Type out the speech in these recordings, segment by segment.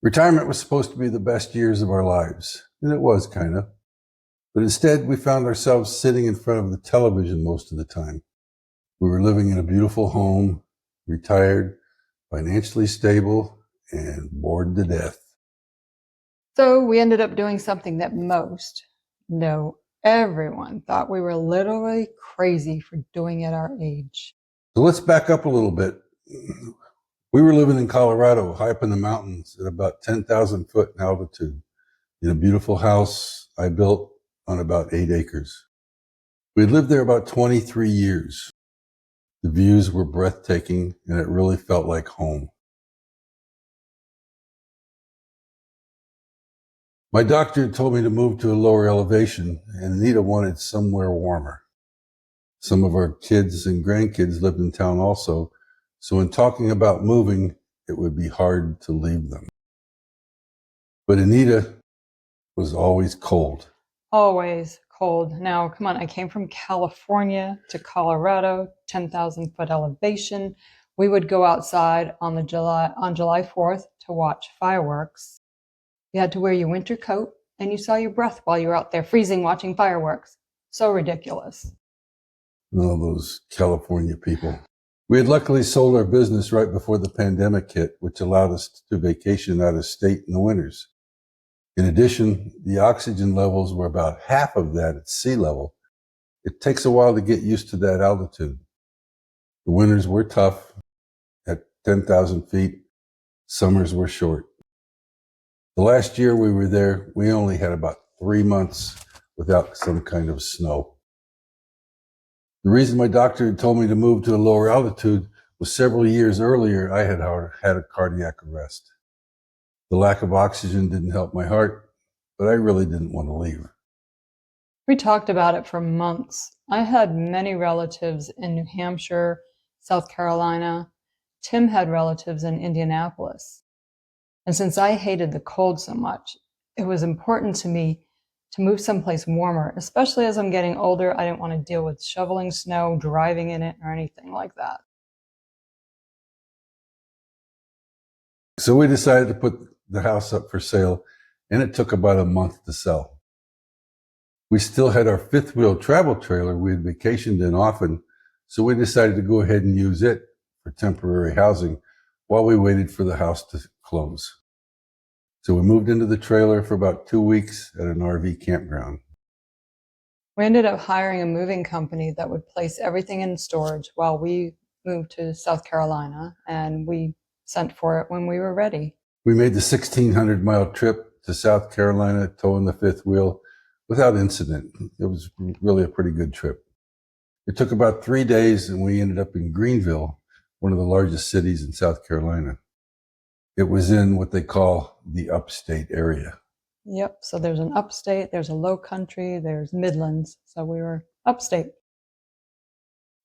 Retirement was supposed to be the best years of our lives, and it was kind of. But instead, we found ourselves sitting in front of the television most of the time. We were living in a beautiful home, retired, financially stable, and bored to death. So we ended up doing something that no, everyone thought we were literally crazy for doing at our age. So let's back up a little bit. We were living in Colorado, high up in the mountains at about 10,000 foot in altitude, in a beautiful house I built on about 8 acres. We had lived there about 23 years. The views were breathtaking, and it really felt like home. My doctor had told me to move to a lower elevation, and Anita wanted somewhere warmer. Some of our kids and grandkids lived in town also, so in talking about moving, it would be hard to leave them. But Anita was always cold. Always cold. Now, come on, I came from California to Colorado, 10,000 foot elevation. We would go outside on July 4th to watch fireworks. You had to wear your winter coat, and you saw your breath while you were out there freezing watching fireworks. So ridiculous. Oh, those California people. We had luckily sold our business right before the pandemic hit, which allowed us to vacation out of state in the winters. In addition, the oxygen levels were about half of that at sea level. It takes a while to get used to that altitude. The winters were tough at 10,000 feet. Summers were short. The last year we were there, we only had about 3 months without some kind of snow. The reason my doctor had told me to move to a lower altitude was several years earlier I had had a cardiac arrest. The lack of oxygen didn't help my heart, but I really didn't want to leave. We talked about it for months. I had many relatives in New Hampshire, South Carolina. Tim had relatives in Indianapolis. And since I hated the cold so much, it was important to me to move someplace warmer, especially as I'm getting older. I didn't want to deal with shoveling snow, driving in it, or anything like that. So we decided to put the house up for sale, and it took about a month to sell. We still had our fifth wheel travel trailer we had vacationed in often, so we decided to go ahead and use it for temporary housing while we waited for the house to close. So we moved into the trailer for about 2 weeks at an RV campground. We ended up hiring a moving company that would place everything in storage while we moved to South Carolina, and we sent for it when we were ready. We made the 1,600-mile trip to South Carolina, towing the fifth wheel without incident. It was really a pretty good trip. It took about 3 days, and we ended up in Greenville, one of the largest cities in South Carolina. It was in what they call the upstate area. Yep, so there's an upstate, there's a low country, there's Midlands, so we were upstate.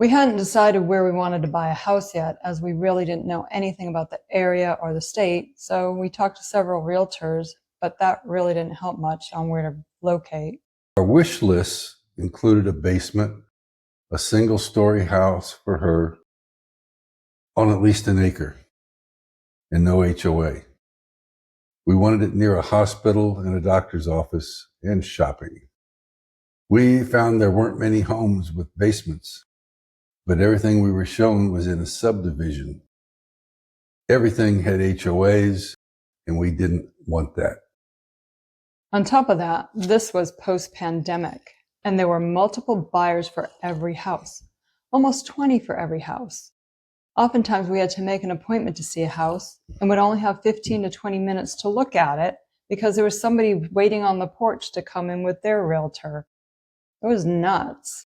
We hadn't decided where we wanted to buy a house yet, as we really didn't know anything about the area or the state, so we talked to several realtors, but that really didn't help much on where to locate. Our wish list included a basement, a single-story house for her on at least an acre, and no HOA. We wanted it near a hospital and a doctor's office and shopping. We found there weren't many homes with basements, but everything we were shown was in a subdivision. Everything had HOAs, and we didn't want that. On top of that, this was post-pandemic, and there were multiple buyers for every house, almost 20 for every house. Oftentimes we had to make an appointment to see a house and would only have 15 to 20 minutes to look at it because there was somebody waiting on the porch to come in with their realtor. It was nuts.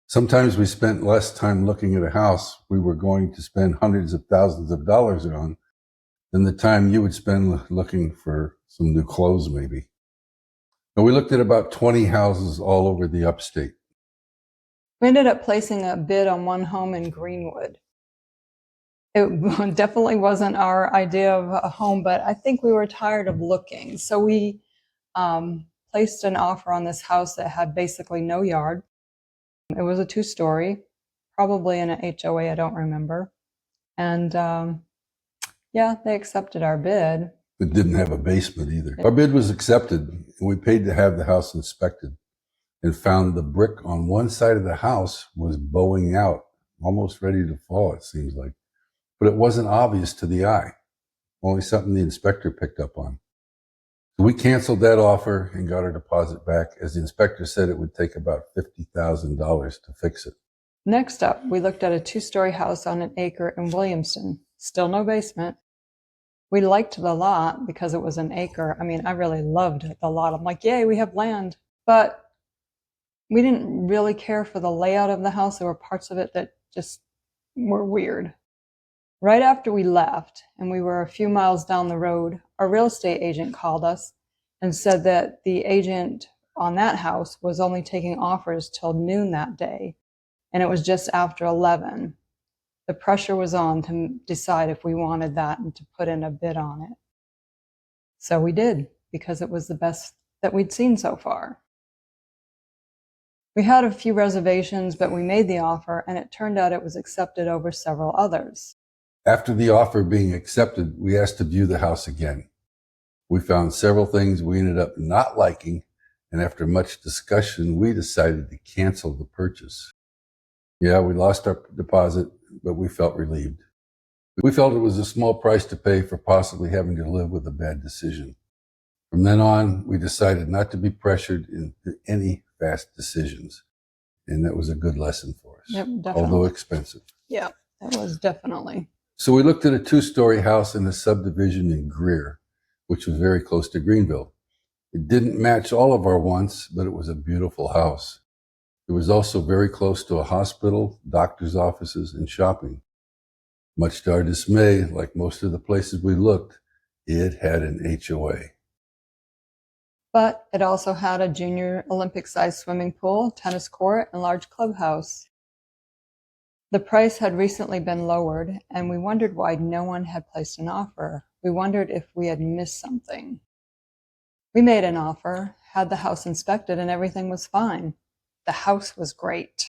Sometimes we spent less time looking at a house we were going to spend hundreds of thousands of dollars on than the time you would spend looking for some new clothes maybe. And we looked at about 20 houses all over the upstate. We ended up placing a bid on one home in Greenwood. It definitely wasn't our idea of a home, but I think we were tired of looking. So we placed an offer on this house that had basically no yard. It was a 2-story, probably in an HOA, I don't remember. And yeah, they accepted our bid. It didn't have a basement either. Our bid was accepted, and we paid to have the house inspected and found the brick on one side of the house was bowing out, almost ready to fall, it seems like. But it wasn't obvious to the eye, only something the inspector picked up on. So we canceled that offer and got our deposit back, as the inspector said it would take about $50,000 to fix it. Next up, we looked at a 2-story house on an acre in Williamston. Still no basement. We liked the lot because it was an acre. I mean, I really loved the lot. I'm like, yay, we have land. But we didn't really care for the layout of the house. There were parts of it that just were weird. Right after we left, and we were a few miles down the road, our real estate agent called us and said that the agent on that house was only taking offers till noon that day, and it was just after 11. The pressure was on to decide if we wanted that and to put in a bid on it. So we did, because it was the best that we'd seen so far. We had a few reservations, but we made the offer, and it turned out it was accepted over several others. After the offer being accepted, we asked to view the house again. We found several things we ended up not liking, and after much discussion, we decided to cancel the purchase. Yeah, we lost our deposit, but we felt relieved. We felt it was a small price to pay for possibly having to live with a bad decision. From then on, we decided not to be pressured into any fast decisions, and that was a good lesson for us. Yep, definitely. Although expensive. Yeah, that was definitely. So we looked at a 2-story house in a subdivision in Greer, which was very close to Greenville. It didn't match all of our wants, but it was a beautiful house. It was also very close to a hospital, doctor's offices, and shopping. Much to our dismay, like most of the places we looked, it had an HOA. But it also had a junior Olympic-sized swimming pool, tennis court, and large clubhouse. The price had recently been lowered, and we wondered why no one had placed an offer. We wondered if we had missed something. We made an offer, had the house inspected, and everything was fine. The house was great.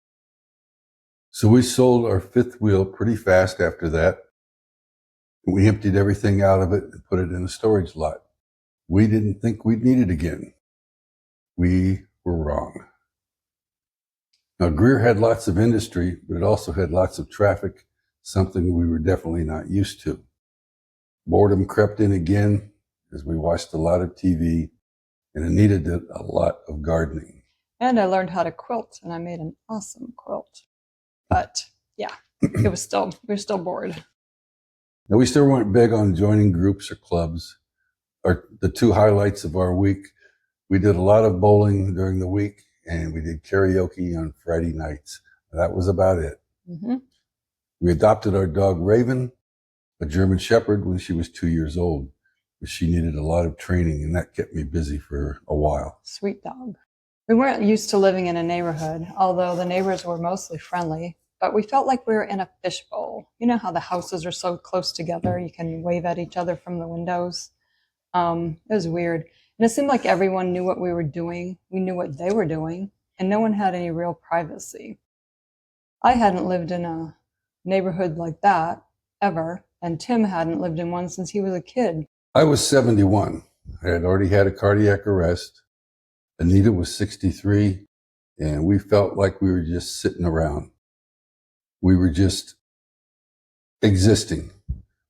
So we sold our 5th wheel pretty fast after that. We emptied everything out of it and put it in a storage lot. We didn't think we'd need it again. We were wrong. Now, Greer had lots of industry, but it also had lots of traffic, something we were definitely not used to. Boredom crept in again as we watched a lot of TV, and Anita did a lot of gardening. And I learned how to quilt, and I made an awesome quilt. But yeah, we were still bored. Now, we still weren't big on joining groups or clubs. The 2 highlights of our week, we did a lot of bowling during the week, and we did karaoke on Friday nights. That was about it. Mm-hmm. We adopted our dog Raven, a German Shepherd, when she was 2 years old. She needed a lot of training, and that kept me busy for a while. Sweet dog. We weren't used to living in a neighborhood, although the neighbors were mostly friendly, but we felt like we were in a fishbowl. You know how the houses are so close together, you can wave at each other from the windows? It was weird. And it seemed like everyone knew what we were doing. We knew what they were doing, and no one had any real privacy. I hadn't lived in a neighborhood like that ever, and Tim hadn't lived in one since he was a kid. I was 71. I had already had a cardiac arrest. Anita was 63, and we felt like we were just sitting around. We were just existing.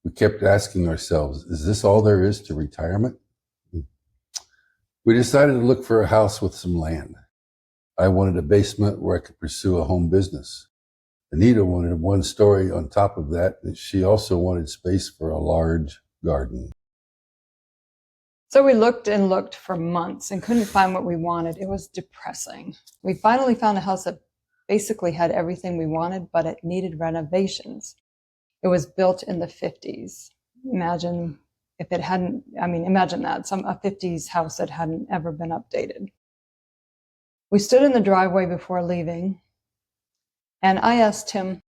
We kept asking ourselves, is this all there is to retirement? We decided to look for a house with some land. I wanted a basement where I could pursue a home business. Anita wanted 1 story on top of that, and she also wanted space for a large garden. So we looked and looked for months and couldn't find what we wanted. It was depressing. We finally found a house that basically had everything we wanted, but it needed renovations. It was built in the 50s. Imagine if it hadn't, imagine that, a 50s house that hadn't ever been updated. We stood in the driveway before leaving, and I asked him,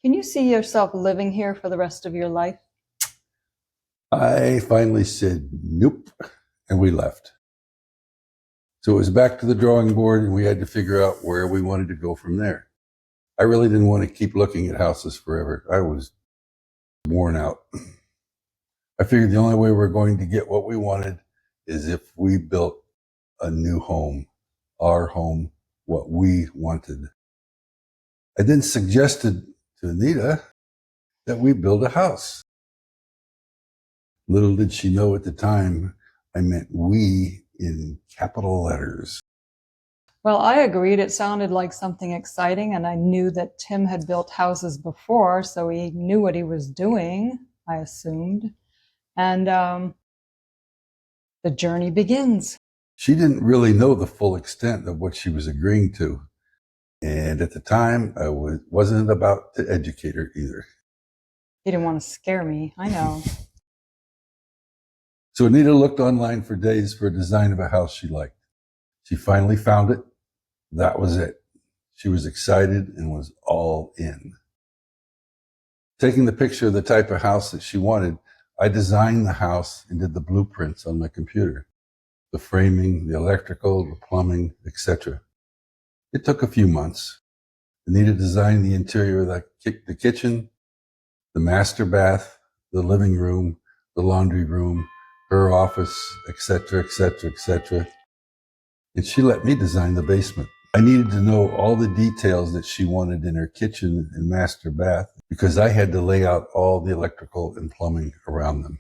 can you see yourself living here for the rest of your life? I finally said, nope, and we left. So it was back to the drawing board, and we had to figure out where we wanted to go from there. I really didn't want to keep looking at houses forever. I was worn out. I figured the only way we're going to get what we wanted is if we built a new home, our home, what we wanted. I then suggested to Anita that we build a house. Little did she know at the time, I meant we in capital letters. Well, I agreed. It sounded like something exciting, and I knew that Tim had built houses before, so he knew what he was doing, I assumed. And the journey begins. She didn't really know the full extent of what she was agreeing to. And at the time, I wasn't about to educate her either. He didn't want to scare me. I know. So Anita looked online for days for a design of a house she liked. She finally found it. That was it. She was excited and was all in. Taking the picture of the type of house that she wanted, I designed the house and did the blueprints on my computer. The framing, the electrical, the plumbing, etc. It took a few months. Anita designed the interior of the kitchen, the master bath, the living room, the laundry room, her office, etc., etc., etc. And she let me design the basement. I needed to know all the details that she wanted in her kitchen and master bath because I had to lay out all the electrical and plumbing around them.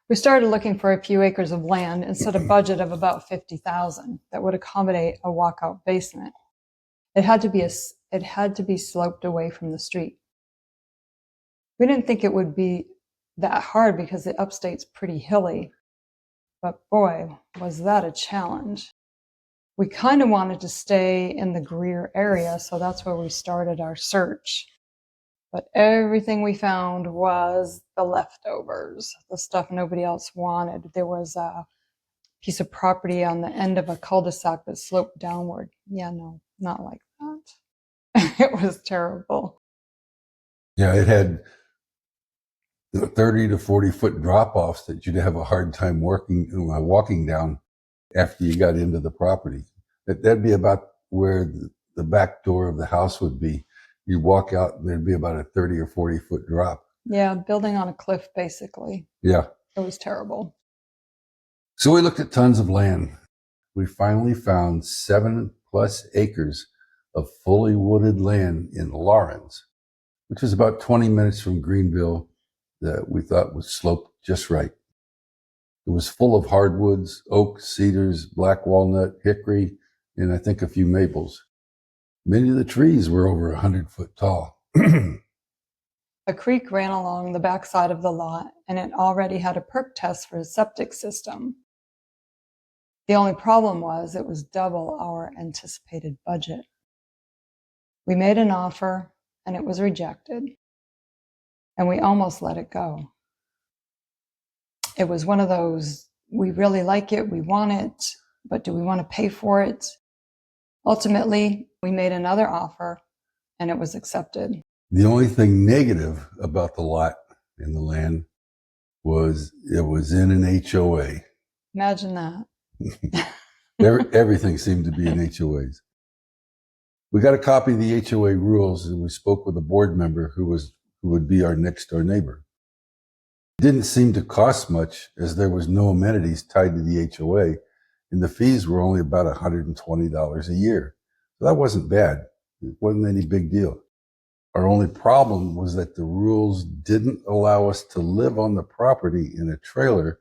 We started looking for a few acres of land and set a budget of about $50,000 that would accommodate a walkout basement. It had to be sloped away from the street. We didn't think it would be that hard because the upstate's pretty hilly, but boy, was that a challenge. We kind of wanted to stay in the Greer area, so that's where we started our search. But everything we found was the leftovers, the stuff nobody else wanted. There was a piece of property on the end of a cul-de-sac that sloped downward. Yeah, no, not like that. It was terrible. Yeah, it had 30 to 40 foot drop offs that you'd have a hard time walking down after you got into the property. That'd be about where the back door of the house would be. You walk out and there'd be about a 30 or 40 foot drop. Yeah, building on a cliff, basically. Yeah. It was terrible. So we looked at tons of land. We finally found 7+ acres of fully wooded land in Lawrence, which is about 20 minutes from Greenville, that we thought was sloped just right. It was full of hardwoods, oak, cedars, black walnut, hickory, and I think a few maples. Many of the trees were over 100 foot tall. A creek ran along the backside of the lot, and it already had a perk test for a septic system. The only problem was it was double our anticipated budget. We made an offer, and it was rejected, and we almost let it go. It was one of those, we really like it, we want it, but do we want to pay for it? Ultimately, we made another offer, and it was accepted. The only thing negative about the lot and the land was it was in an HOA. Imagine that. Everything seemed to be in HOAs. We got a copy of the HOA rules and we spoke with a board member who would be our next door neighbor. It didn't seem to cost much as there was no amenities tied to the HOA and the fees were only about $120 a year. So that wasn't bad. It wasn't any big deal. Our only problem was that the rules didn't allow us to live on the property in a trailer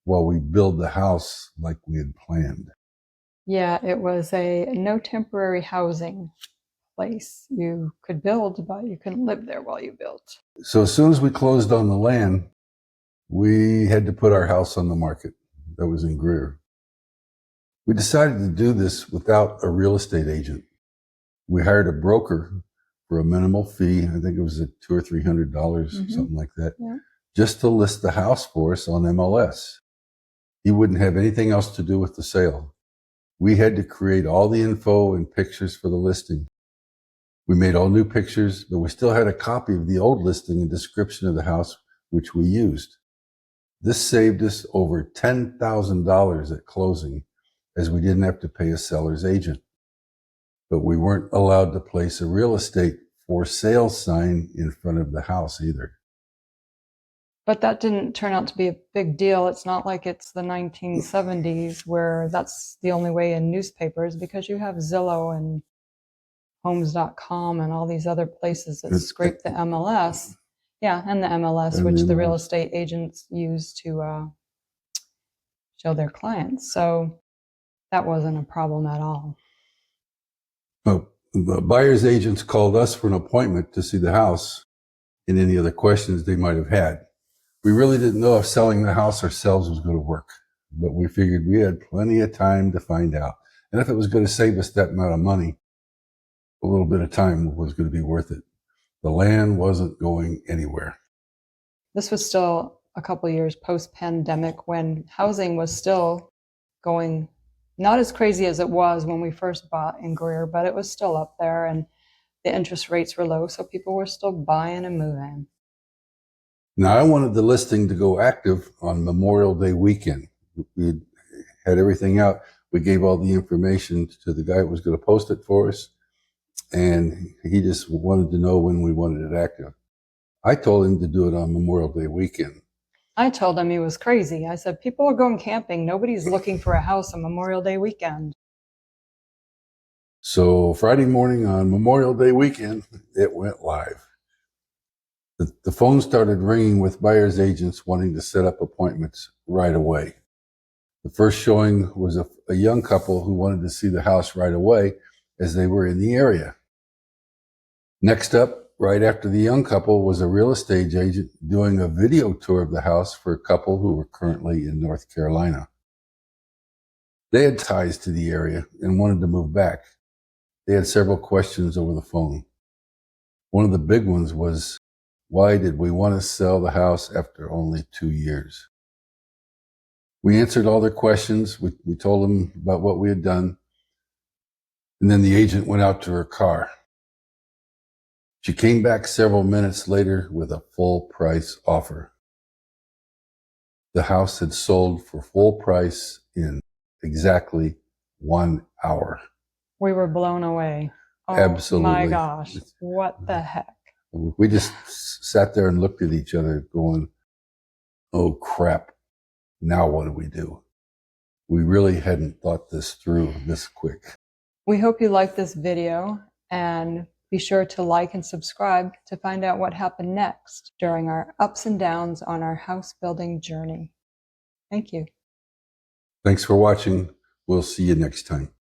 while we build the house like we had planned. Yeah, it was a no temporary housing place. You could build, but you couldn't live there while you built. So as soon as we closed on the land, we had to put our house on the market that was in Greer. We decided to do this without a real estate agent. We hired a broker for a minimal fee. I think it was $200 or $300, something like that, just to list the house for us on MLS. He wouldn't have anything else to do with the sale. We had to create all the info and pictures for the listing. We made all new pictures, but we still had a copy of the old listing and description of the house, which we used. This saved us over $10,000 at closing, as we didn't have to pay a seller's agent. But we weren't allowed to place a real estate for sale sign in front of the house either. But that didn't turn out to be a big deal. It's not like it's the 1970s where that's the only way in newspapers, because you have Zillow and Homes.com and all these other places that scrape the MLS. Yeah, and the MLS, And which the the real MLS. estate agents use to show their clients. So that wasn't a problem at all. Well, the buyer's agents called us for an appointment to see the house and any other questions they might have had. We really didn't know if selling the house ourselves was going to work, but we figured we had plenty of time to find out. And if it was going to save us that amount of money, a little bit of time was going to be worth it. The land wasn't going anywhere. This was still a couple years post-pandemic when housing was still going not as crazy as it was when we first bought in Greer, but it was still up there and the interest rates were low, so people were still buying and moving. Now, I wanted the listing to go active on Memorial Day weekend. We had everything out. We gave all the information to the guy who was going to post it for us, and he just wanted to know when we wanted it active. I told him to do it on Memorial Day weekend. I told him he was crazy. I said, people are going camping. Nobody's looking for a house on Memorial Day weekend. So Friday morning on Memorial Day weekend, it went live. The phone started ringing with buyer's agents wanting to set up appointments right away. The first showing was a young couple who wanted to see the house right away as they were in the area. Next up, right after the young couple, was a real estate agent doing a video tour of the house for a couple who were currently in North Carolina. They had ties to the area and wanted to move back. They had several questions over the phone. One of the big ones was, why did we want to sell the house after only 2 years? We answered all their questions. We told them about what we had done. And then the agent went out to her car. She came back several minutes later with a full price offer. The house had sold for full price in exactly 1 hour. We were blown away. Oh, Absolutely. my gosh, what the heck? We just sat there and looked at each other going, oh crap, now what do we do? We really hadn't thought this through this quick. We hope you liked this video, and be sure to like and subscribe to find out what happened next during our ups and downs on our house building journey. Thank you. Thanks for watching. We'll see you next time.